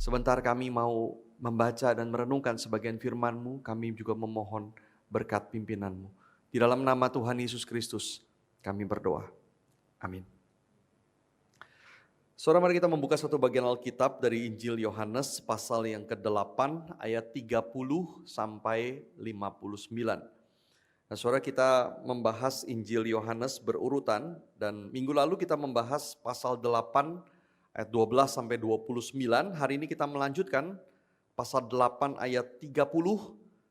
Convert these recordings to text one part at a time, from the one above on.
Sebentar kami mau membaca dan merenungkan sebagian firman-Mu, kami juga memohon berkat pimpinan-Mu. Di dalam nama Tuhan Yesus Kristus kami berdoa. Amin. Saudara, mari kita membuka satu bagian Alkitab dari Injil Yohanes pasal yang ke-8 ayat 30 sampai 59. Nah, saudara, kita membahas Injil Yohanes berurutan dan minggu lalu kita membahas pasal 8 ayat 12 sampai 29. Hari ini kita melanjutkan pasal 8 ayat 30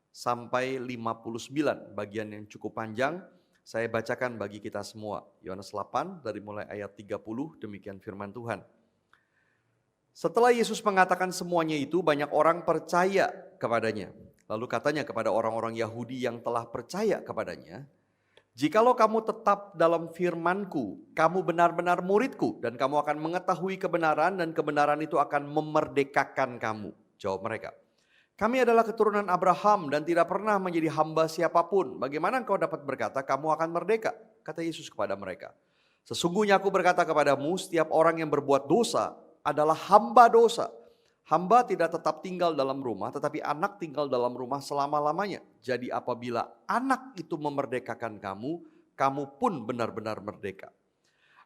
sampai 59, bagian yang cukup panjang. Saya bacakan bagi kita semua. Yohanes 8 dari mulai ayat 30, demikian firman Tuhan. Setelah Yesus mengatakan semuanya itu, banyak orang percaya kepadanya. Lalu katanya kepada orang-orang Yahudi yang telah percaya kepadanya, "Jikalau kamu tetap dalam firman-Ku, kamu benar-benar murid-Ku, dan kamu akan mengetahui kebenaran, dan kebenaran itu akan memerdekakan kamu." Jawab mereka, "Kami adalah keturunan Abraham dan tidak pernah menjadi hamba siapapun. Bagaimana engkau dapat berkata kamu akan merdeka?" Kata Yesus kepada mereka, "Sesungguhnya aku berkata kepadamu, setiap orang yang berbuat dosa adalah hamba dosa. Hamba tidak tetap tinggal dalam rumah, tetapi anak tinggal dalam rumah selama-lamanya. Jadi apabila anak itu memerdekakan kamu, kamu pun benar-benar merdeka.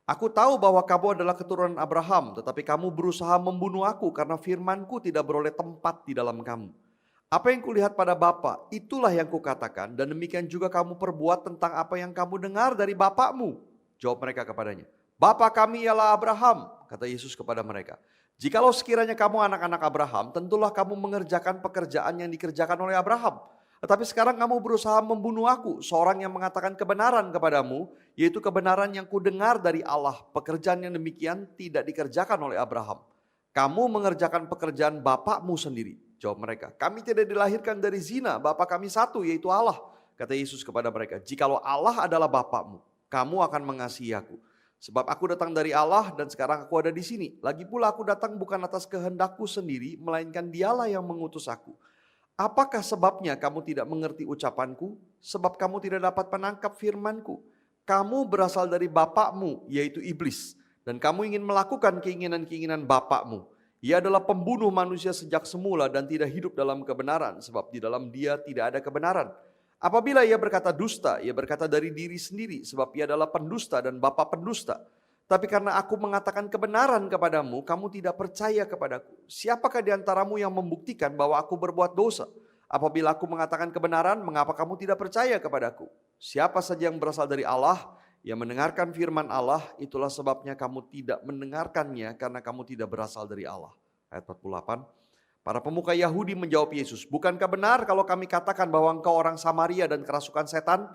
Aku tahu bahwa kamu adalah keturunan Abraham, tetapi kamu berusaha membunuh aku karena firman-Ku tidak beroleh tempat di dalam kamu. Apa yang kulihat pada Bapa, itulah yang kukatakan, dan demikian juga kamu perbuat tentang apa yang kamu dengar dari bapakmu." Jawab mereka kepadanya, "Bapa kami ialah Abraham." Kata Yesus kepada mereka, "Jikalau sekiranya kamu anak-anak Abraham, tentulah kamu mengerjakan pekerjaan yang dikerjakan oleh Abraham. Tetapi sekarang kamu berusaha membunuh aku, seorang yang mengatakan kebenaran kepadamu, yaitu kebenaran yang kudengar dari Allah. Pekerjaan yang demikian tidak dikerjakan oleh Abraham. Kamu mengerjakan pekerjaan bapakmu sendiri." Jawab mereka, "Kami tidak dilahirkan dari zina, bapa kami satu, yaitu Allah." Kata Yesus kepada mereka, "Jikalau Allah adalah bapakmu, kamu akan mengasihi aku. Sebab aku datang dari Allah dan sekarang aku ada di sini. Lagi pula aku datang bukan atas kehendakku sendiri, melainkan Dialah yang mengutus aku. Apakah sebabnya kamu tidak mengerti ucapanku? Sebab kamu tidak dapat menangkap firmanku. Kamu berasal dari bapakmu, yaitu iblis. Dan kamu ingin melakukan keinginan-keinginan bapakmu. Ia adalah pembunuh manusia sejak semula dan tidak hidup dalam kebenaran. Sebab di dalam dia tidak ada kebenaran. Apabila ia berkata dusta, ia berkata dari diri sendiri, sebab ia adalah pendusta dan bapa pendusta. Tapi karena aku mengatakan kebenaran kepadamu, kamu tidak percaya kepadaku. Siapakah di antaramu yang membuktikan bahwa aku berbuat dosa? Apabila aku mengatakan kebenaran, mengapa kamu tidak percaya kepadaku? Siapa saja yang berasal dari Allah, yang mendengarkan firman Allah, itulah sebabnya kamu tidak mendengarkannya, karena kamu tidak berasal dari Allah. Ayat 48. Para pemuka Yahudi menjawab Yesus, "Bukankah benar kalau kami katakan bahwa engkau orang Samaria dan kerasukan setan?"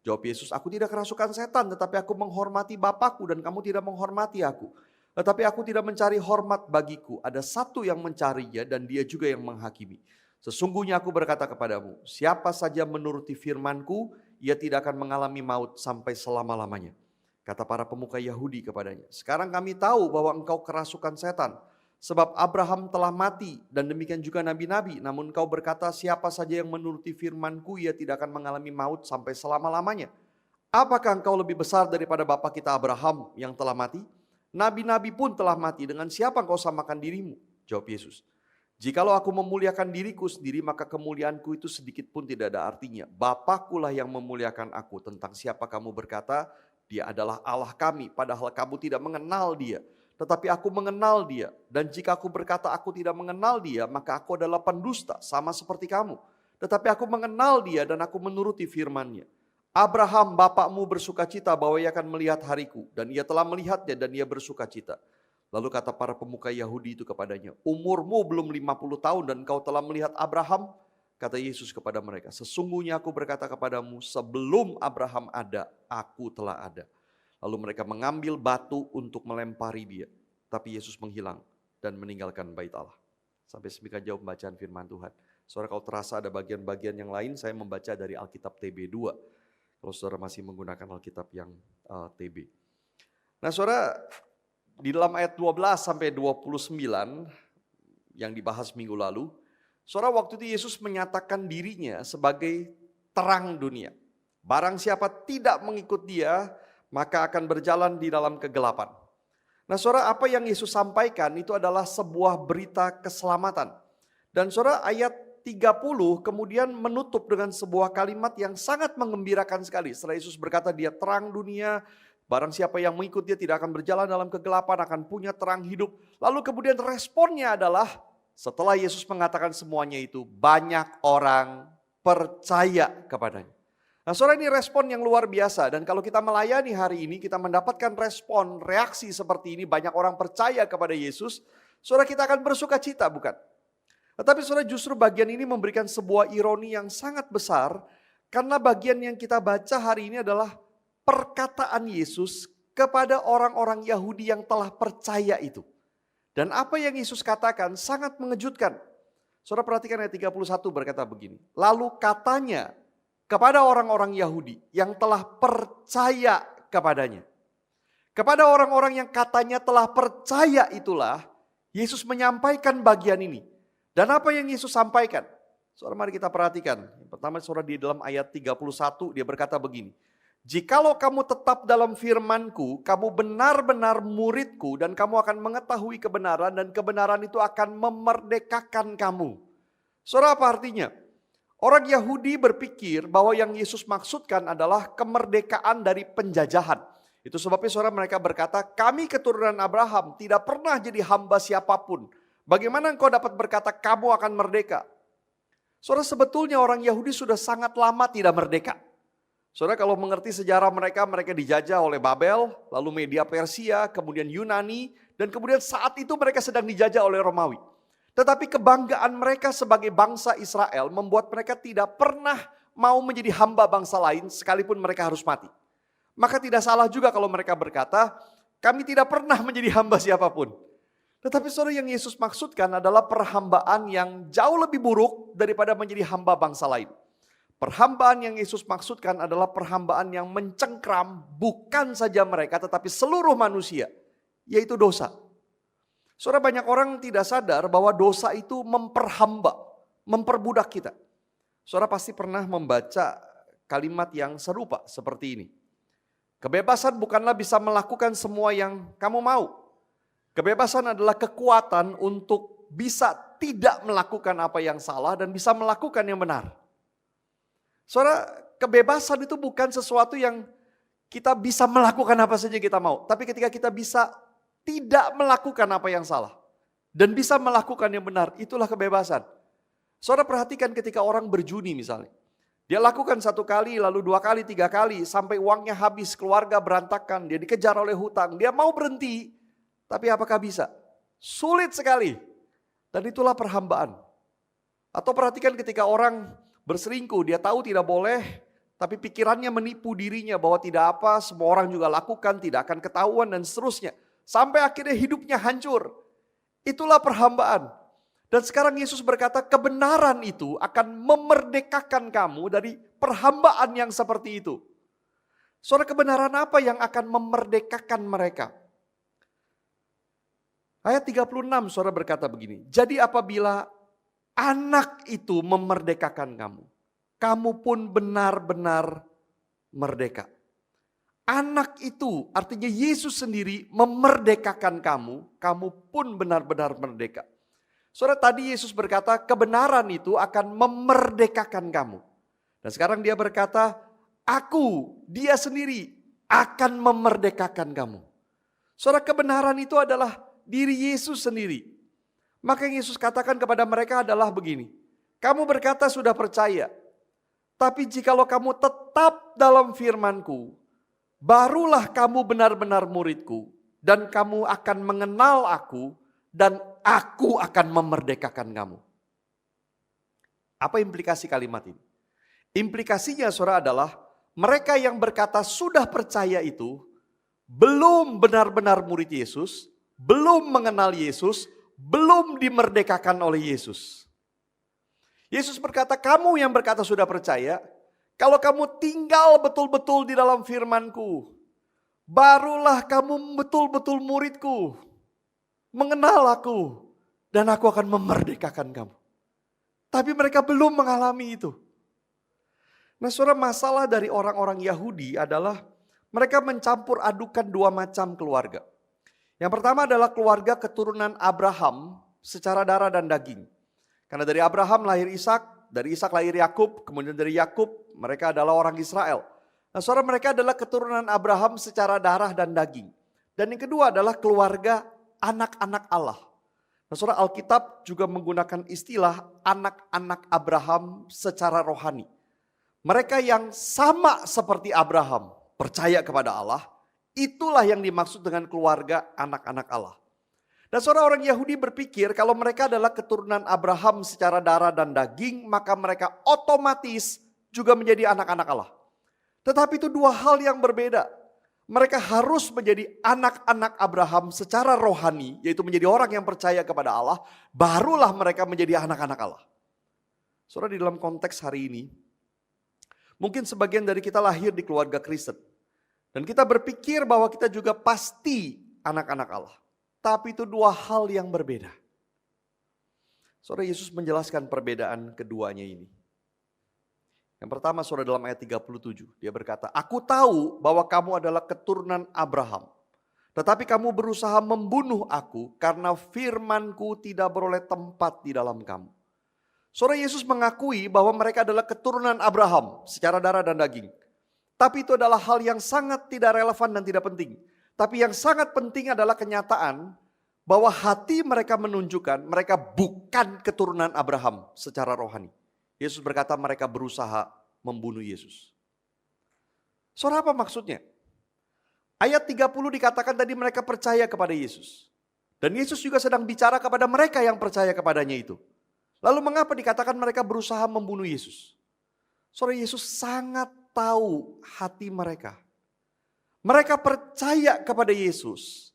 Jawab Yesus, "Aku tidak kerasukan setan, tetapi aku menghormati Bapakku dan kamu tidak menghormati aku. Tetapi aku tidak mencari hormat bagiku, ada satu yang mencarinya dan dia juga yang menghakimi. Sesungguhnya aku berkata kepadamu, siapa saja menuruti firmanku, ia tidak akan mengalami maut sampai selama-lamanya." Kata para pemuka Yahudi kepadanya, "Sekarang kami tahu bahwa engkau kerasukan setan. Sebab Abraham telah mati dan demikian juga nabi-nabi. Namun kau berkata siapa saja yang menuruti firmanku ia tidak akan mengalami maut sampai selama-lamanya. Apakah engkau lebih besar daripada bapa kita Abraham yang telah mati? Nabi-nabi pun telah mati, dengan siapa engkau samakan dirimu?" Jawab Yesus, "Jikalau aku memuliakan diriku sendiri maka kemuliaanku itu sedikit pun tidak ada artinya. Bapakkulah yang memuliakan aku. Tentang siapa kamu berkata dia adalah Allah kami padahal kamu tidak mengenal dia. Tetapi aku mengenal dia, dan jika aku berkata aku tidak mengenal dia, maka aku adalah pendusta, sama seperti kamu. Tetapi aku mengenal dia dan aku menuruti firman-Nya. Abraham bapakmu bersukacita bahwa ia akan melihat hariku, dan ia telah melihatnya dan ia bersukacita." Lalu kata para pemuka Yahudi itu kepadanya, "Umurmu belum 50 tahun dan kau telah melihat Abraham?" Kata Yesus kepada mereka, "Sesungguhnya aku berkata kepadamu, sebelum Abraham ada, aku telah ada." Lalu mereka mengambil batu untuk melempari dia. Tapi Yesus menghilang dan meninggalkan bait Allah. Sampai demikian jauh pembacaan firman Tuhan. Saudara, kalau terasa ada bagian-bagian yang lain, saya membaca dari Alkitab TB2. Kalau saudara masih menggunakan Alkitab yang TB. Nah saudara, di dalam ayat 12 sampai 29 yang dibahas minggu lalu, saudara, waktu itu Yesus menyatakan dirinya sebagai terang dunia. Barang siapa tidak mengikut dia, maka akan berjalan di dalam kegelapan. Nah saudara, apa yang Yesus sampaikan itu adalah sebuah berita keselamatan. Dan saudara, ayat 30 kemudian menutup dengan sebuah kalimat yang sangat menggembirakan sekali. Setelah Yesus berkata dia terang dunia, barang siapa yang mengikut dia tidak akan berjalan dalam kegelapan, akan punya terang hidup. Lalu kemudian responnya adalah setelah Yesus mengatakan semuanya itu, banyak orang percaya kepadanya. Nah saudara, ini respon yang luar biasa, dan kalau kita melayani hari ini kita mendapatkan respon, reaksi seperti ini, banyak orang percaya kepada Yesus, saudara kita akan bersuka cita bukan? Tetapi saudara, justru bagian ini memberikan sebuah ironi yang sangat besar, karena bagian yang kita baca hari ini adalah perkataan Yesus kepada orang-orang Yahudi yang telah percaya itu. Dan apa yang Yesus katakan sangat mengejutkan. Saudara perhatikan ayat 31 berkata begini, lalu katanya kepada orang-orang Yahudi yang telah percaya kepadanya. Kepada orang-orang yang katanya telah percaya itulah Yesus menyampaikan bagian ini. Dan apa yang Yesus sampaikan? Saudara mari kita perhatikan. Yang pertama saudara di dalam ayat 31 dia berkata begini. Jikalau kamu tetap dalam firman-Ku, kamu benar-benar murid-Ku dan kamu akan mengetahui kebenaran dan kebenaran itu akan memerdekakan kamu. Saudara apa artinya? Orang Yahudi berpikir bahwa yang Yesus maksudkan adalah kemerdekaan dari penjajahan. Itu sebabnya saudara mereka berkata, kami keturunan Abraham tidak pernah jadi hamba siapapun. Bagaimana engkau dapat berkata kamu akan merdeka? Saudara sebetulnya orang Yahudi sudah sangat lama tidak merdeka. Saudara kalau mengerti sejarah mereka, mereka dijajah oleh Babel, lalu Media Persia, kemudian Yunani, dan kemudian saat itu mereka sedang dijajah oleh Romawi. Tetapi kebanggaan mereka sebagai bangsa Israel membuat mereka tidak pernah mau menjadi hamba bangsa lain sekalipun mereka harus mati. Maka tidak salah juga kalau mereka berkata, kami tidak pernah menjadi hamba siapapun. Tetapi saudara yang Yesus maksudkan adalah perhambaan yang jauh lebih buruk daripada menjadi hamba bangsa lain. Perhambaan yang Yesus maksudkan adalah perhambaan yang mencengkram bukan saja mereka tetapi seluruh manusia, yaitu dosa. Saudara banyak orang tidak sadar bahwa dosa itu memperhamba, memperbudak kita. Saudara pasti pernah membaca kalimat yang serupa seperti ini. Kebebasan bukanlah bisa melakukan semua yang kamu mau. Kebebasan adalah kekuatan untuk bisa tidak melakukan apa yang salah dan bisa melakukan yang benar. Saudara, kebebasan itu bukan sesuatu yang kita bisa melakukan apa saja kita mau. Tapi ketika kita bisa tidak melakukan apa yang salah dan bisa melakukan yang benar, itulah kebebasan. Saudara perhatikan ketika orang berjudi misalnya. Dia lakukan 1 kali, lalu 2 kali, 3 kali, sampai uangnya habis, keluarga berantakan, dia dikejar oleh hutang. Dia mau berhenti, tapi apakah bisa? Sulit sekali. Dan itulah perhambaan. Atau perhatikan ketika orang berselingkuh, dia tahu tidak boleh, tapi pikirannya menipu dirinya bahwa tidak apa, semua orang juga lakukan, tidak akan ketahuan dan seterusnya. Sampai akhirnya hidupnya hancur. Itulah perhambaan. Dan sekarang Yesus berkata kebenaran itu akan memerdekakan kamu dari perhambaan yang seperti itu. Saudara kebenaran apa yang akan memerdekakan mereka? Ayat 36 saudara berkata begini. Jadi apabila anak itu memerdekakan kamu, kamu pun benar-benar merdeka. Anak itu artinya Yesus sendiri memerdekakan kamu, kamu pun benar-benar merdeka. Saudara tadi Yesus berkata kebenaran itu akan memerdekakan kamu. Dan sekarang dia berkata, aku, dia sendiri akan memerdekakan kamu. Saudara kebenaran itu adalah diri Yesus sendiri. Maka yang Yesus katakan kepada mereka adalah begini, kamu berkata sudah percaya, tapi jikalau kamu tetap dalam firman-Ku, barulah kamu benar-benar murid-Ku dan kamu akan mengenal Aku dan Aku akan memerdekakan kamu. Apa implikasi kalimat ini? Implikasinya saudara adalah mereka yang berkata sudah percaya itu belum benar-benar murid Yesus, belum mengenal Yesus, belum dimerdekakan oleh Yesus. Yesus berkata kamu yang berkata sudah percaya, kalau kamu tinggal betul-betul di dalam firman-Ku, barulah kamu betul-betul murid-Ku, mengenal Aku, dan Aku akan memerdekakan kamu. Tapi mereka belum mengalami itu. Nah saudara masalah dari orang-orang Yahudi adalah mereka mencampur adukan 2 macam keluarga. Yang pertama adalah keluarga keturunan Abraham secara darah dan daging. Karena dari Abraham lahir Ishak, dari Ishak lahir Yakub, kemudian dari Yakub mereka adalah orang Israel. Nah, saudara, mereka adalah keturunan Abraham secara darah dan daging. Dan yang kedua adalah keluarga anak-anak Allah. Nah, saudara, Alkitab juga menggunakan istilah anak-anak Abraham secara rohani. Mereka yang sama seperti Abraham, percaya kepada Allah, itulah yang dimaksud dengan keluarga anak-anak Allah. Dan saudara, orang Yahudi berpikir kalau mereka adalah keturunan Abraham secara darah dan daging, maka mereka otomatis juga menjadi anak-anak Allah. Tetapi itu dua hal yang berbeda. Mereka harus menjadi anak-anak Abraham secara rohani, yaitu menjadi orang yang percaya kepada Allah, barulah mereka menjadi anak-anak Allah. Saudara, di dalam konteks hari ini, mungkin sebagian dari kita lahir di keluarga Kristen. Dan kita berpikir bahwa kita juga pasti anak-anak Allah. Tapi itu dua hal yang berbeda. Saudara, Yesus menjelaskan perbedaan keduanya ini. Yang pertama, saudara, dalam ayat 37, dia berkata, "Aku tahu bahwa kamu adalah keturunan Abraham. Tetapi kamu berusaha membunuh aku karena firman-Ku tidak beroleh tempat di dalam kamu." Saudara, Yesus mengakui bahwa mereka adalah keturunan Abraham secara darah dan daging. Tapi itu adalah hal yang sangat tidak relevan dan tidak penting. Tapi yang sangat penting adalah kenyataan bahwa hati mereka menunjukkan mereka bukan keturunan Abraham secara rohani. Yesus berkata mereka berusaha membunuh Yesus. Saudara, apa maksudnya? Ayat 30 dikatakan tadi mereka percaya kepada Yesus. Dan Yesus juga sedang bicara kepada mereka yang percaya kepadanya itu. Lalu mengapa dikatakan mereka berusaha membunuh Yesus? Saudara, Yesus sangat tahu hati mereka. Mereka percaya kepada Yesus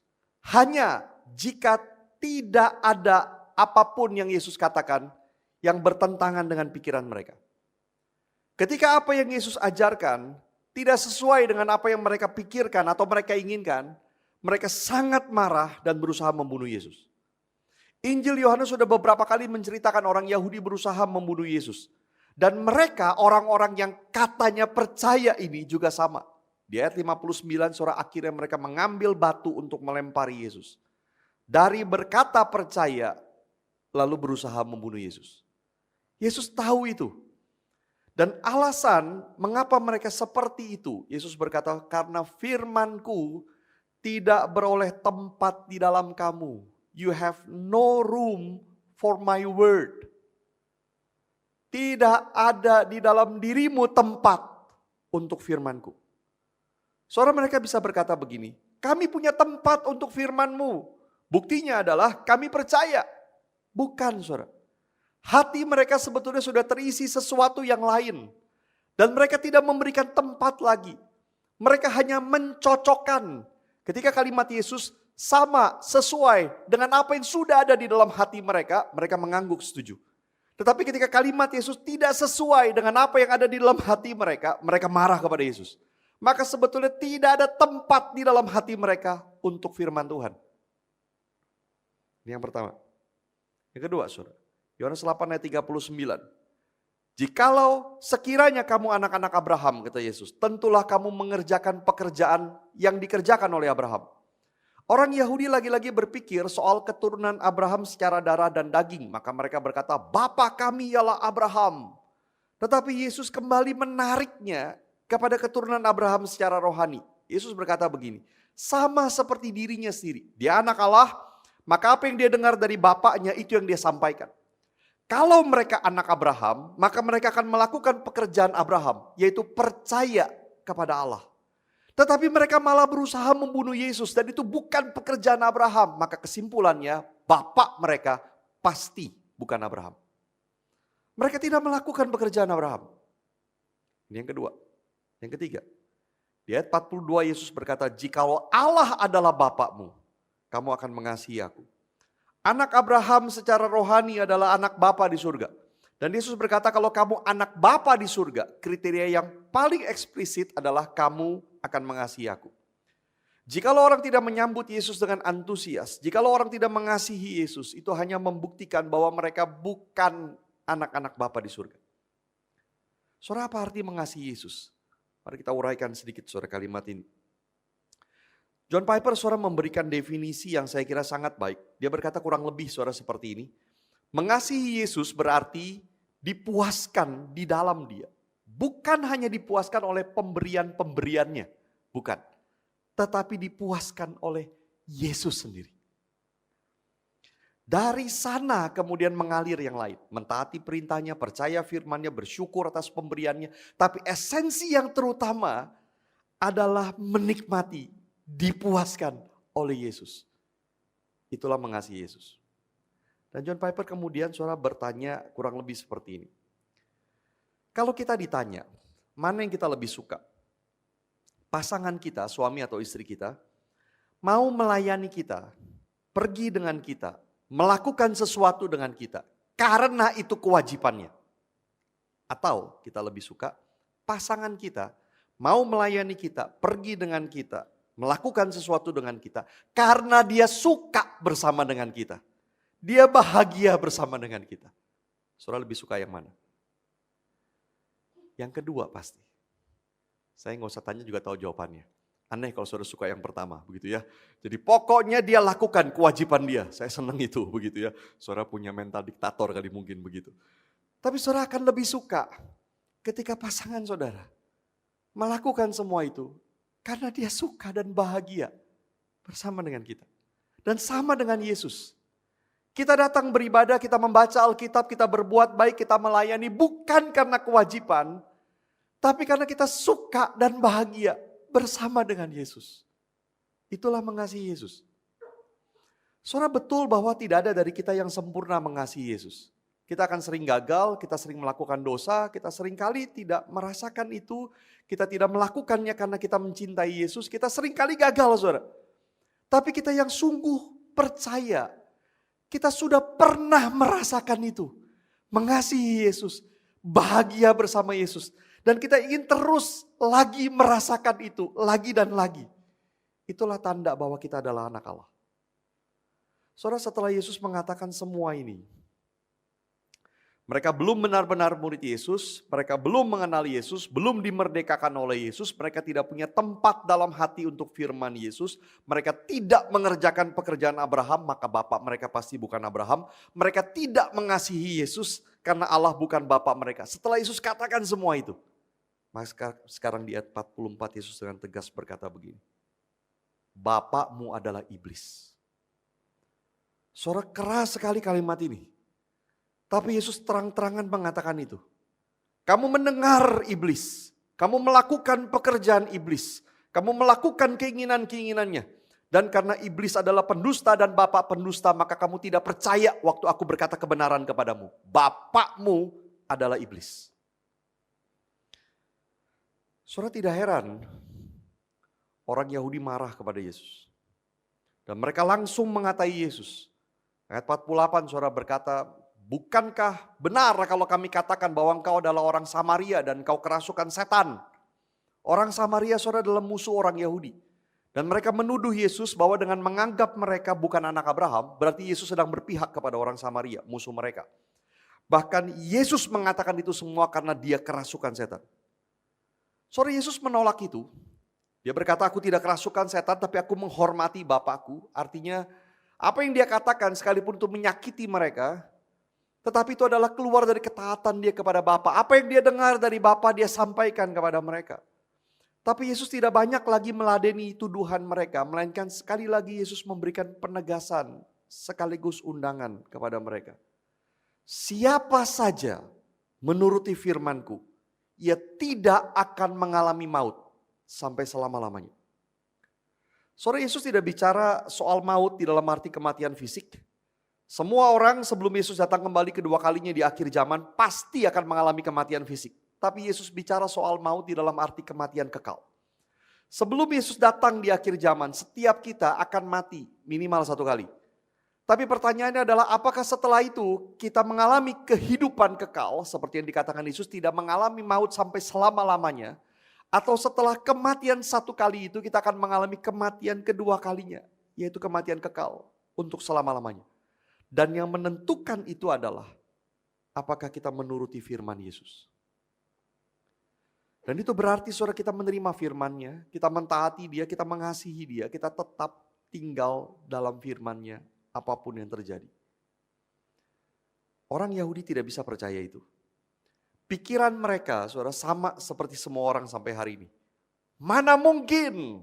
hanya jika tidak ada apapun yang Yesus katakan yang bertentangan dengan pikiran mereka. Ketika apa yang Yesus ajarkan tidak sesuai dengan apa yang mereka pikirkan atau mereka inginkan, mereka sangat marah dan berusaha membunuh Yesus. Injil Yohanes sudah beberapa kali menceritakan orang Yahudi berusaha membunuh Yesus. Dan mereka orang-orang yang katanya percaya ini juga sama. Di ayat 59 saudara, akhirnya mereka mengambil batu untuk melempari Yesus. Dari berkata percaya lalu berusaha membunuh Yesus. Yesus tahu itu. Dan alasan mengapa mereka seperti itu, Yesus berkata, karena firman-Ku tidak beroleh tempat di dalam kamu. You have no room for my word. Tidak ada di dalam dirimu tempat untuk firman-Ku. Saudara, mereka bisa berkata begini, kami punya tempat untuk firman-Mu. Buktinya adalah kami percaya. Bukan, saudara. Hati mereka sebetulnya sudah terisi sesuatu yang lain. Dan mereka tidak memberikan tempat lagi. Mereka hanya mencocokkan. Ketika kalimat Yesus sama, sesuai dengan apa yang sudah ada di dalam hati mereka, mereka mengangguk setuju. Tetapi ketika kalimat Yesus tidak sesuai dengan apa yang ada di dalam hati mereka, mereka marah kepada Yesus. Maka sebetulnya tidak ada tempat di dalam hati mereka untuk firman Tuhan. Ini yang pertama. Yang kedua, saudara. Yohanes 8 ayat 39. Jikalau sekiranya kamu anak-anak Abraham, kata Yesus, tentulah kamu mengerjakan pekerjaan yang dikerjakan oleh Abraham. Orang Yahudi lagi-lagi berpikir soal keturunan Abraham secara darah dan daging. Maka mereka berkata, Bapa kami ialah Abraham. Tetapi Yesus kembali menariknya kepada keturunan Abraham secara rohani. Yesus berkata begini, sama seperti dirinya sendiri. Dia anak Allah, maka apa yang dia dengar dari bapaknya itu yang dia sampaikan. Kalau mereka anak Abraham, maka mereka akan melakukan pekerjaan Abraham, yaitu percaya kepada Allah. Tetapi mereka malah berusaha membunuh Yesus dan itu bukan pekerjaan Abraham. Maka kesimpulannya, bapak mereka pasti bukan Abraham. Mereka tidak melakukan pekerjaan Abraham. Ini yang kedua. Yang ketiga, di ayat 42 Yesus berkata, jikalau Allah adalah bapakmu, kamu akan mengasihi aku. Anak Abraham secara rohani adalah anak bapa di surga. Dan Yesus berkata kalau kamu anak bapa di surga, kriteria yang paling eksplisit adalah kamu akan mengasihi aku. Jikalau orang tidak menyambut Yesus dengan antusias, jikalau orang tidak mengasihi Yesus, itu hanya membuktikan bahwa mereka bukan anak-anak bapa di surga. Saudara, apa arti mengasihi Yesus? Mari kita uraikan sedikit saudara kalimat ini. John Piper saudara memberikan definisi yang saya kira sangat baik. Dia berkata kurang lebih saudara seperti ini. Mengasihi Yesus berarti dipuaskan di dalam dia. Bukan hanya dipuaskan oleh pemberian-pemberiannya. Bukan. Tetapi dipuaskan oleh Yesus sendiri. Dari sana kemudian mengalir yang lain. Mentaati perintahnya, percaya firman-Nya, bersyukur atas pemberiannya. Tapi esensi yang terutama adalah menikmati, dipuaskan oleh Yesus. Itulah mengasihi Yesus. Dan John Piper kemudian saudara bertanya kurang lebih seperti ini. Kalau kita ditanya, mana yang kita lebih suka? Pasangan kita, suami atau istri kita, mau melayani kita, pergi dengan kita, melakukan sesuatu dengan kita, karena itu kewajibannya. Atau kita lebih suka, pasangan kita mau melayani kita, pergi dengan kita, melakukan sesuatu dengan kita, karena dia suka bersama dengan kita. Dia bahagia bersama dengan kita. Saudara lebih suka yang mana? Yang kedua pasti. Saya nggak usah tanya juga tahu jawabannya. Aneh kalau saudara suka yang pertama, begitu ya. Jadi pokoknya dia lakukan kewajiban dia. Saya senang itu, begitu ya. Saudara punya mental diktator kali mungkin begitu. Tapi saudara akan lebih suka ketika pasangan saudara melakukan semua itu karena dia suka dan bahagia bersama dengan kita. Dan sama dengan Yesus. Kita datang beribadah, kita membaca Alkitab, kita berbuat baik, kita melayani bukan karena kewajiban, tapi karena kita suka dan bahagia bersama dengan Yesus. Itulah mengasihi Yesus. Saudara betul bahwa tidak ada dari kita yang sempurna mengasihi Yesus. Kita akan sering gagal, kita sering melakukan dosa, kita sering kali tidak merasakan itu, kita tidak melakukannya karena kita mencintai Yesus, kita sering kali gagal saudara. Tapi kita yang sungguh percaya, kita sudah pernah merasakan itu. Mengasihi Yesus, bahagia bersama Yesus. Dan kita ingin terus lagi merasakan itu, lagi dan lagi. Itulah tanda bahwa kita adalah anak Allah. Saudara, setelah Yesus mengatakan semua ini, mereka belum benar-benar murid Yesus, mereka belum mengenal Yesus, belum dimerdekakan oleh Yesus, mereka tidak punya tempat dalam hati untuk firman Yesus, mereka tidak mengerjakan pekerjaan Abraham, maka bapak mereka pasti bukan Abraham, mereka tidak mengasihi Yesus karena Allah bukan bapak mereka. Setelah Yesus katakan semua itu, maka sekarang di ayat 44 Yesus dengan tegas berkata begini, bapakmu adalah iblis. Saudara, keras sekali kalimat ini. Tapi Yesus terang-terangan mengatakan itu. Kamu mendengar iblis. Kamu melakukan pekerjaan iblis. Kamu melakukan keinginan-keinginannya. Dan karena iblis adalah pendusta dan bapak pendusta, maka kamu tidak percaya waktu aku berkata kebenaran kepadamu. Bapakmu adalah iblis. Saudara, tidak heran orang Yahudi marah kepada Yesus. Dan mereka langsung mengatai Yesus. Ayat 48 saudara berkata, bukankah benar kalau kami katakan bahwa engkau adalah orang Samaria dan engkau kerasukan setan? Orang Samaria saudara adalah musuh orang Yahudi. Dan mereka menuduh Yesus bahwa dengan menganggap mereka bukan anak Abraham, berarti Yesus sedang berpihak kepada orang Samaria, musuh mereka. Bahkan Yesus mengatakan itu semua karena dia kerasukan setan. Saudara, Yesus menolak itu. Dia berkata, aku tidak kerasukan setan tapi aku menghormati Bapakku. Artinya apa yang dia katakan sekalipun itu menyakiti mereka, tetapi itu adalah keluar dari ketaatan dia kepada Bapa. Apa yang dia dengar dari Bapa dia sampaikan kepada mereka. Tapi Yesus tidak banyak lagi meladeni tuduhan mereka. Melainkan sekali lagi Yesus memberikan penegasan sekaligus undangan kepada mereka. Siapa saja menuruti firman-Ku, ia tidak akan mengalami maut sampai selama-lamanya. Saudara, Yesus tidak bicara soal maut di dalam arti kematian fisik. Semua orang sebelum Yesus datang kembali kedua kalinya di akhir zaman pasti akan mengalami kematian fisik. Tapi Yesus bicara soal maut di dalam arti kematian kekal. Sebelum Yesus datang di akhir zaman, setiap kita akan mati minimal satu kali. Tapi pertanyaannya adalah apakah setelah itu kita mengalami kehidupan kekal seperti yang dikatakan Yesus, tidak mengalami maut sampai selama-lamanya. Atau setelah kematian satu kali itu kita akan mengalami kematian kedua kalinya, yaitu kematian kekal untuk selama-lamanya. Dan yang menentukan itu adalah apakah kita menuruti firman Yesus. Dan itu berarti saudara kita menerima firman-Nya, kita mentaati Dia, kita mengasihi Dia, kita tetap tinggal dalam firman-Nya apapun yang terjadi. Orang Yahudi tidak bisa percaya itu. Pikiran mereka saudara sama seperti semua orang sampai hari ini. Mana mungkin?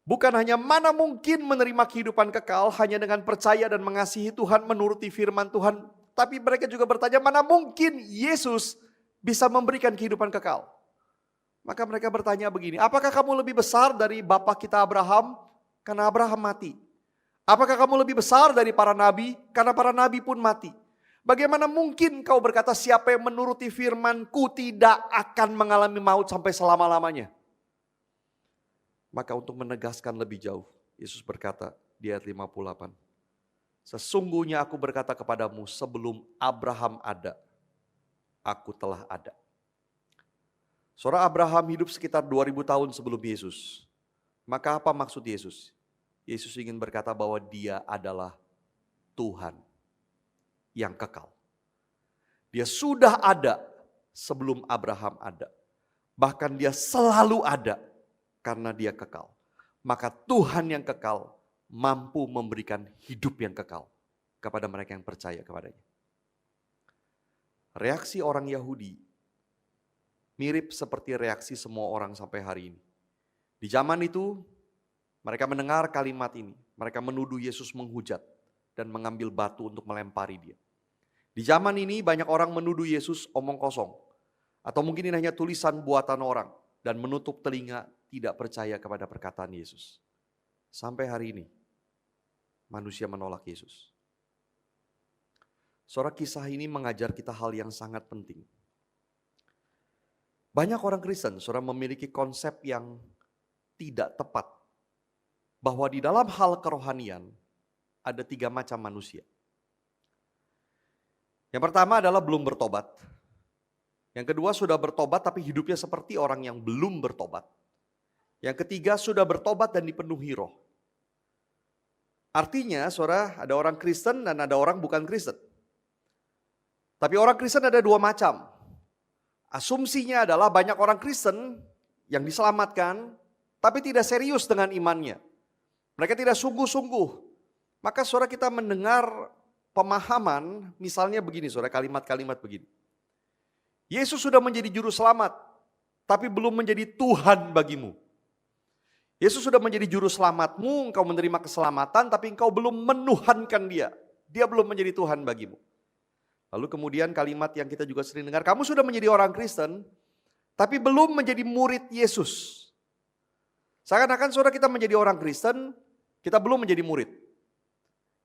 Bukan hanya mana mungkin menerima kehidupan kekal hanya dengan percaya dan mengasihi Tuhan, menuruti firman Tuhan. Tapi mereka juga bertanya, mana mungkin Yesus bisa memberikan kehidupan kekal? Maka mereka bertanya begini, apakah kamu lebih besar dari bapa kita Abraham? Karena Abraham mati. Apakah kamu lebih besar dari para nabi? Karena para nabi pun mati. Bagaimana mungkin kau berkata siapa yang menuruti firman-Ku tidak akan mengalami maut sampai selama-lamanya? Maka untuk menegaskan lebih jauh, Yesus berkata di ayat 58. Sesungguhnya aku berkata kepadamu sebelum Abraham ada, aku telah ada. Saudara, Abraham hidup sekitar 2000 tahun sebelum Yesus. Maka apa maksud Yesus? Yesus ingin berkata bahwa Dia adalah Tuhan yang kekal. Dia sudah ada sebelum Abraham ada. Bahkan Dia selalu ada karena Dia kekal. Maka Tuhan yang kekal mampu memberikan hidup yang kekal kepada mereka yang percaya kepadanya. Reaksi orang Yahudi mirip seperti reaksi semua orang sampai hari ini. Di zaman itu mereka mendengar kalimat ini. Mereka menuduh Yesus menghujat dan mengambil batu untuk melempari Dia. Di zaman ini banyak orang menuduh Yesus omong kosong. Atau mungkin ini hanya tulisan buatan orang. Dan menutup telinga tidak percaya kepada perkataan Yesus. Sampai hari ini manusia menolak Yesus. Saudara, kisah ini mengajar kita hal yang sangat penting. Banyak orang Kristen, saudara, memiliki konsep yang tidak tepat. Bahwa di dalam hal kerohanian ada 3 macam manusia. Yang pertama adalah belum bertobat. Yang kedua sudah bertobat tapi hidupnya seperti orang yang belum bertobat. Yang ketiga sudah bertobat dan dipenuhi roh. Artinya, saudara, ada orang Kristen dan ada orang bukan Kristen. Tapi orang Kristen ada 2 macam. Asumsinya adalah banyak orang Kristen yang diselamatkan, tapi tidak serius dengan imannya. Mereka tidak sungguh-sungguh. Maka saudara kita mendengar pemahaman, misalnya begini saudara, kalimat-kalimat begini. Yesus sudah menjadi juru selamat, tapi belum menjadi Tuhan bagimu. Yesus sudah menjadi juru selamatmu, engkau menerima keselamatan, tapi engkau belum menuhankan Dia. Dia belum menjadi Tuhan bagimu. Lalu kemudian kalimat yang kita juga sering dengar, kamu sudah menjadi orang Kristen, tapi belum menjadi murid Yesus. Seakan-akan saudara kita menjadi orang Kristen, kita belum menjadi murid.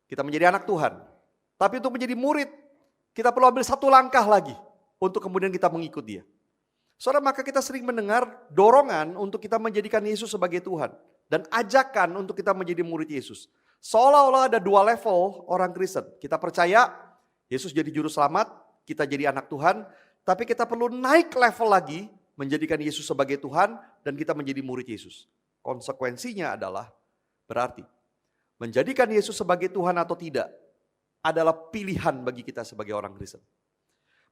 Kita menjadi anak Tuhan. Tapi untuk menjadi murid, kita perlu ambil 1 langkah lagi untuk kemudian kita mengikut Dia. Saudara, maka kita sering mendengar dorongan untuk kita menjadikan Yesus sebagai Tuhan. Dan ajakan untuk kita menjadi murid Yesus. Seolah-olah ada 2 level orang Kristen. Kita percaya Yesus jadi juru selamat, kita jadi anak Tuhan, tapi kita perlu naik level lagi, menjadikan Yesus sebagai Tuhan, dan kita menjadi murid Yesus. Konsekuensinya adalah, berarti, menjadikan Yesus sebagai Tuhan atau tidak, adalah pilihan bagi kita sebagai orang Kristen.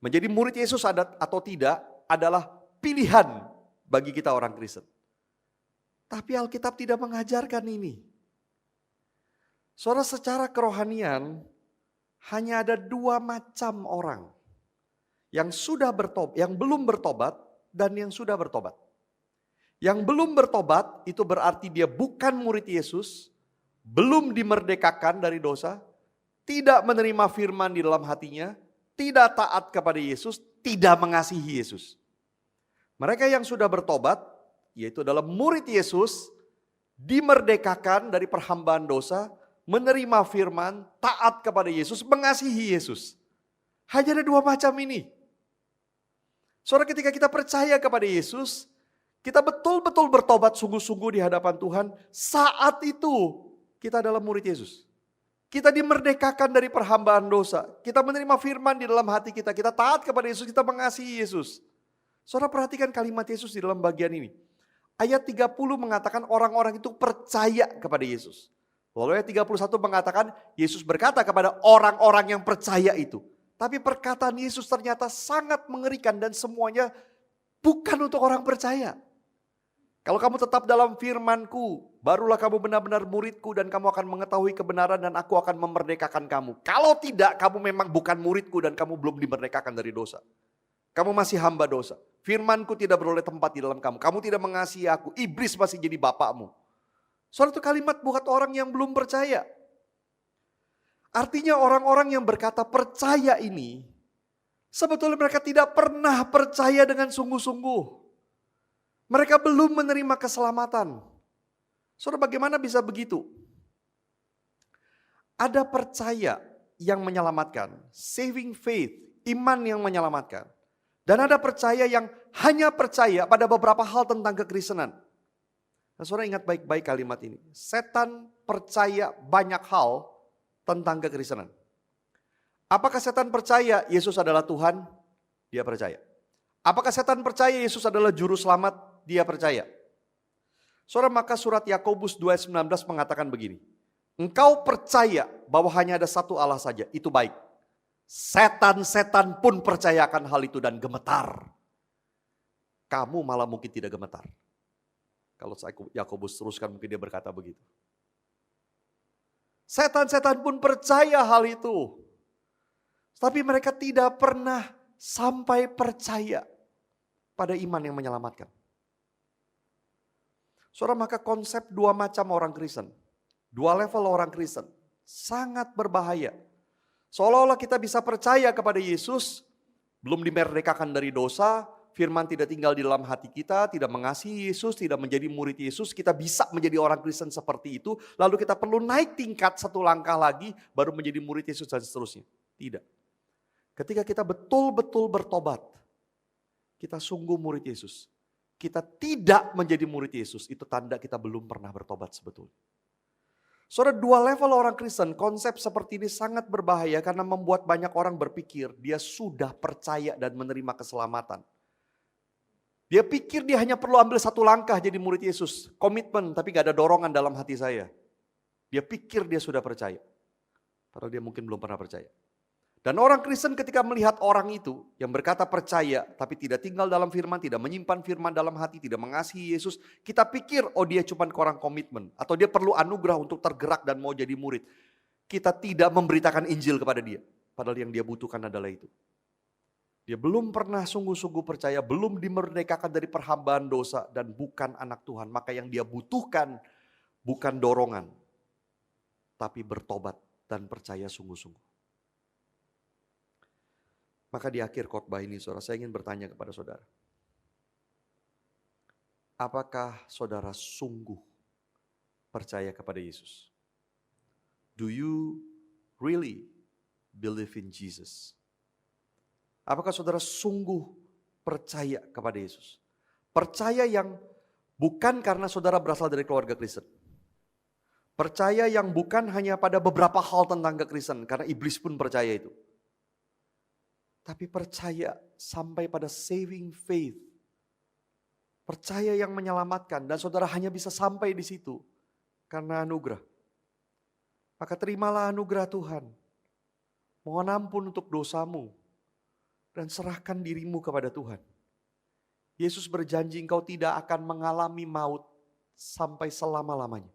Menjadi murid Yesus atau tidak, adalah pilihan bagi kita orang Kristen. Tapi Alkitab tidak mengajarkan ini. Saudara, secara kerohanian, hanya ada 2 macam orang yang sudah bertobat, yang belum bertobat dan yang sudah bertobat. Yang belum bertobat itu berarti dia bukan murid Yesus, belum dimerdekakan dari dosa, tidak menerima firman di dalam hatinya, tidak taat kepada Yesus, tidak mengasihi Yesus. Mereka yang sudah bertobat, yaitu adalah murid Yesus, dimerdekakan dari perhambaan dosa, menerima firman, taat kepada Yesus, mengasihi Yesus. Hanya ada 2 macam ini. Saudara, ketika kita percaya kepada Yesus, kita betul-betul bertobat sungguh-sungguh di hadapan Tuhan, saat itu kita adalah murid Yesus. Kita dimerdekakan dari perhambaan dosa, kita menerima firman di dalam hati kita, kita taat kepada Yesus, kita mengasihi Yesus. Saudara, perhatikan kalimat Yesus di dalam bagian ini. Ayat 30 mengatakan orang-orang itu percaya kepada Yesus. Lalu ayat 31 mengatakan Yesus berkata kepada orang-orang yang percaya itu. Tapi perkataan Yesus ternyata sangat mengerikan dan semuanya bukan untuk orang percaya. Kalau kamu tetap dalam firman-Ku, barulah kamu benar-benar murid-Ku dan kamu akan mengetahui kebenaran dan aku akan memerdekakan kamu. Kalau tidak, kamu memang bukan murid-Ku dan kamu belum dimerdekakan dari dosa. Kamu masih hamba dosa. Firman-Ku tidak beroleh tempat di dalam kamu. Kamu tidak mengasihi aku. Iblis masih jadi bapakmu. Suatu kalimat buat orang yang belum percaya. Artinya orang-orang yang berkata percaya ini, sebetulnya mereka tidak pernah percaya dengan sungguh-sungguh. Mereka belum menerima keselamatan. Saudara, bagaimana bisa begitu? Ada percaya yang menyelamatkan, saving faith, iman yang menyelamatkan. Dan ada percaya yang hanya percaya pada beberapa hal tentang kekristenan. Nah, saudara ingat baik-baik kalimat ini. Setan percaya banyak hal tentang kekristenan. Apakah setan percaya Yesus adalah Tuhan? Dia percaya. Apakah setan percaya Yesus adalah juru selamat? Dia percaya. Saudara, maka surat Yakobus 2 ayat 19 mengatakan begini. Engkau percaya bahwa hanya ada satu Allah saja, itu baik. Setan-setan pun percayakan hal itu dan gemetar. Kamu malah mungkin tidak gemetar. Kalau Yakobus teruskan mungkin dia berkata begitu. Setan-setan pun percaya hal itu. Tapi mereka tidak pernah sampai percaya pada iman yang menyelamatkan. Saudara, maka konsep dua macam orang Kristen, dua level orang Kristen sangat berbahaya. Seolah-olah kita bisa percaya kepada Yesus, belum dimerdekakan dari dosa, firman tidak tinggal di dalam hati kita, tidak mengasihi Yesus, tidak menjadi murid Yesus, kita bisa menjadi orang Kristen seperti itu, lalu kita perlu naik tingkat satu langkah lagi, baru menjadi murid Yesus dan seterusnya. Tidak. Ketika kita betul-betul bertobat, kita sungguh murid Yesus. Kita tidak menjadi murid Yesus, itu tanda kita belum pernah bertobat sebetulnya. Saudara, dua level orang Kristen, konsep seperti ini sangat berbahaya karena membuat banyak orang berpikir dia sudah percaya dan menerima keselamatan. Dia pikir dia hanya perlu ambil satu langkah jadi murid Yesus, komitmen tapi gak ada dorongan dalam hati saya. Dia pikir dia sudah percaya, padahal dia mungkin belum pernah percaya. Dan orang Kristen ketika melihat orang itu yang berkata percaya tapi tidak tinggal dalam firman, tidak menyimpan firman dalam hati, tidak mengasihi Yesus, kita pikir oh dia cuma orang komitmen atau dia perlu anugerah untuk tergerak dan mau jadi murid. Kita tidak memberitakan Injil kepada dia, padahal yang dia butuhkan adalah itu. Dia belum pernah sungguh-sungguh percaya, belum dimerdekakan dari perhambaan dosa dan bukan anak Tuhan. Maka yang dia butuhkan bukan dorongan, tapi bertobat dan percaya sungguh-sungguh. Maka di akhir khotbah ini saudara, saya ingin bertanya kepada saudara. Apakah saudara sungguh percaya kepada Yesus? Do you really believe in Jesus? Apakah saudara sungguh percaya kepada Yesus? Percaya yang bukan karena saudara berasal dari keluarga Kristen. Percaya yang bukan hanya pada beberapa hal tentang kekristenan, karena iblis pun percaya itu. Tapi percaya sampai pada saving faith. Percaya yang menyelamatkan dan saudara hanya bisa sampai di situ karena anugerah. Maka terimalah anugerah Tuhan. Mohon ampun untuk dosamu dan serahkan dirimu kepada Tuhan. Yesus berjanji engkau tidak akan mengalami maut sampai selama-lamanya.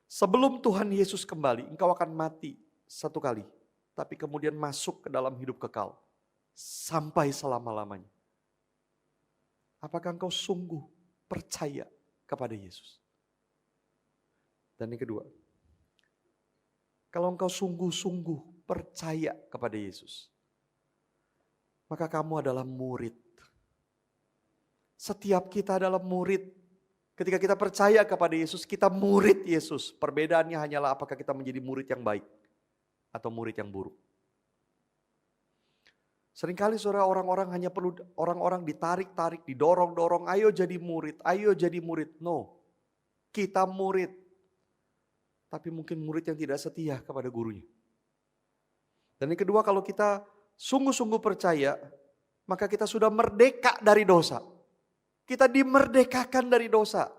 Sebelum Tuhan Yesus kembali, engkau akan mati satu kali, tapi kemudian masuk ke dalam hidup kekal. Sampai selama-lamanya. Apakah engkau sungguh percaya kepada Yesus? Dan yang kedua, kalau engkau sungguh-sungguh percaya kepada Yesus, maka kamu adalah murid. Setiap kita adalah murid. Ketika kita percaya kepada Yesus, kita murid Yesus. Perbedaannya hanyalah apakah kita menjadi murid yang baik atau murid yang buruk. Seringkali saudara, orang-orang hanya perlu orang-orang ditarik-tarik, didorong-dorong, ayo jadi murid, ayo jadi murid. No, kita murid. Tapi mungkin murid yang tidak setia kepada gurunya. Dan yang kedua, kalau kita sungguh-sungguh percaya, maka kita sudah merdeka dari dosa. Kita dimerdekakan dari dosa.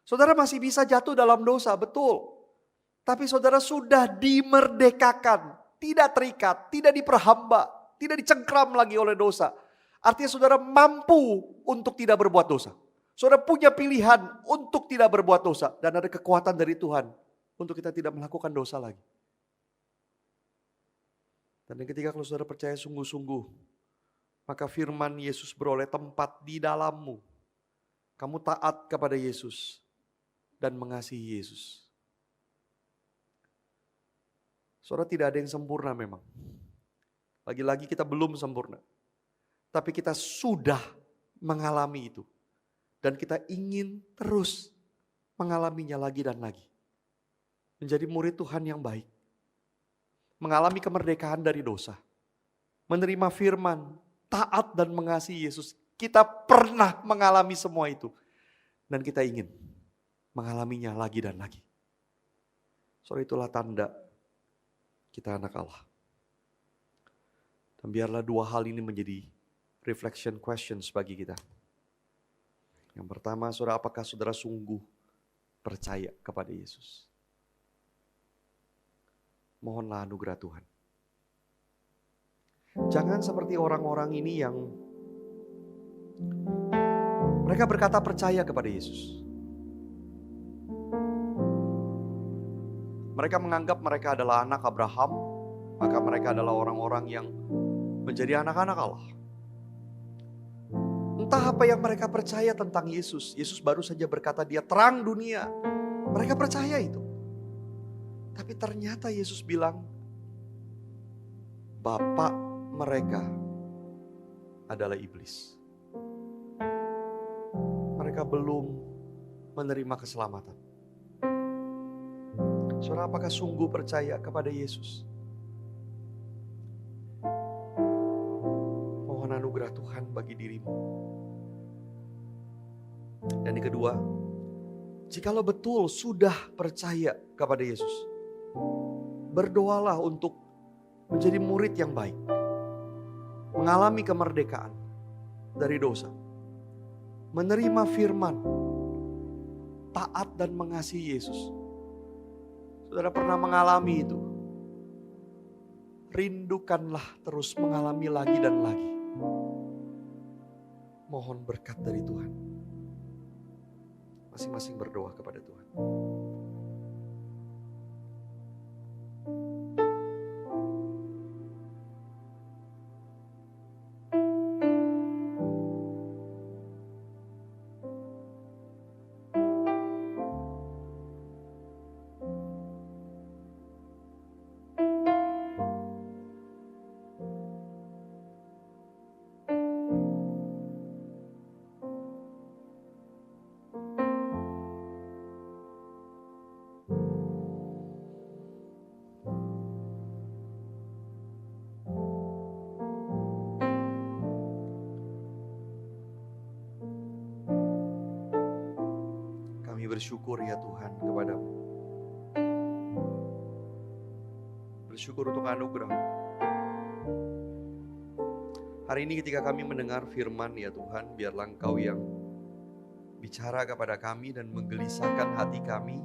Saudara masih bisa jatuh dalam dosa, betul. Tapi saudara sudah dimerdekakan, tidak terikat, tidak diperhamba. Tidak dicengkram lagi oleh dosa. Artinya saudara mampu untuk tidak berbuat dosa. Saudara punya pilihan untuk tidak berbuat dosa. Dan ada kekuatan dari Tuhan untuk kita tidak melakukan dosa lagi. Dan yang ketiga, kalau saudara percaya sungguh-sungguh, maka firman Yesus beroleh tempat di dalammu. Kamu taat kepada Yesus dan mengasihi Yesus. Saudara, tidak ada yang sempurna memang. Lagi-lagi kita belum sempurna. Tapi kita sudah mengalami itu. Dan kita ingin terus mengalaminya lagi dan lagi. Menjadi murid Tuhan yang baik. Mengalami kemerdekaan dari dosa. Menerima firman, taat dan mengasihi Yesus. Kita pernah mengalami semua itu. Dan kita ingin mengalaminya lagi dan lagi. Soal itulah tanda kita anak Allah. Dan biarlah dua hal ini menjadi reflection questions bagi kita. Yang pertama, saudara, apakah saudara sungguh percaya kepada Yesus? Mohonlah anugerah Tuhan. Jangan seperti orang-orang ini yang mereka berkata percaya kepada Yesus. Mereka menganggap mereka adalah anak Abraham, maka mereka adalah orang-orang yang menjadi anak-anak Allah. Entah apa yang mereka percaya tentang Yesus. Yesus baru saja berkata dia terang dunia. Mereka percaya itu. Tapi ternyata Yesus bilang, bapak mereka adalah iblis. Mereka belum menerima keselamatan. Saudara, apakah sungguh percaya kepada Yesus? Mohon anugerah Tuhan bagi dirimu. Dan yang kedua, jikalau betul sudah percaya kepada Yesus, berdoalah untuk menjadi murid yang baik. Mengalami kemerdekaan dari dosa. Menerima firman. Taat dan mengasihi Yesus. Saudara pernah mengalami itu. Rindukanlah terus mengalami lagi dan lagi. Mohon berkat dari Tuhan. Masing-masing berdoa kepada Tuhan. Bersyukur ya Tuhan kepadamu. Bersyukur untuk anugerah. Hari ini ketika kami mendengar firman ya Tuhan, biarlah Engkau yang bicara kepada kami dan menggelisahkan hati kami.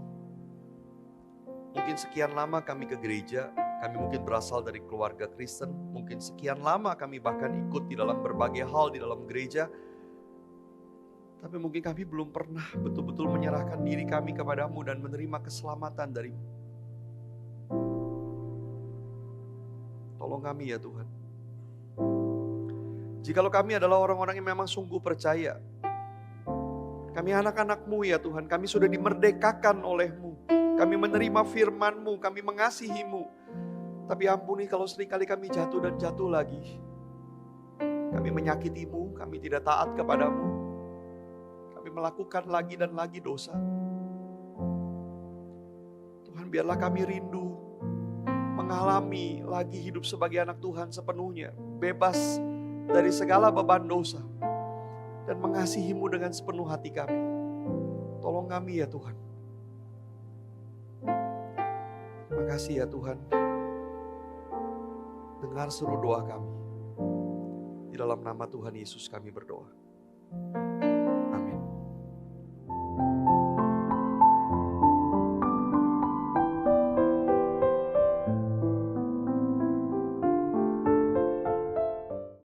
Mungkin sekian lama kami ke gereja, kami mungkin berasal dari keluarga Kristen, mungkin sekian lama kami bahkan ikut di dalam berbagai hal di dalam gereja. Tapi mungkin kami belum pernah betul-betul menyerahkan diri kami kepadamu dan menerima keselamatan darimu. Tolong kami ya Tuhan. Jikalau kami adalah orang-orang yang memang sungguh percaya. Kami anak-anak-Mu ya Tuhan. Kami sudah dimerdekakan oleh-Mu. Kami menerima firman-Mu. Kami mengasihi-Mu. Tapi ampuni kalau seringkali kami jatuh dan jatuh lagi. Kami menyakiti-Mu. Kami tidak taat kepadamu. Kami melakukan lagi dan lagi dosa. Tuhan, biarlah kami rindu mengalami lagi hidup sebagai anak Tuhan sepenuhnya. Bebas dari segala beban dosa. Dan mengasihi-Mu dengan sepenuh hati kami. Tolong kami ya Tuhan. Terima kasih ya Tuhan. Dengar seru doa kami. Di dalam nama Tuhan Yesus kami berdoa.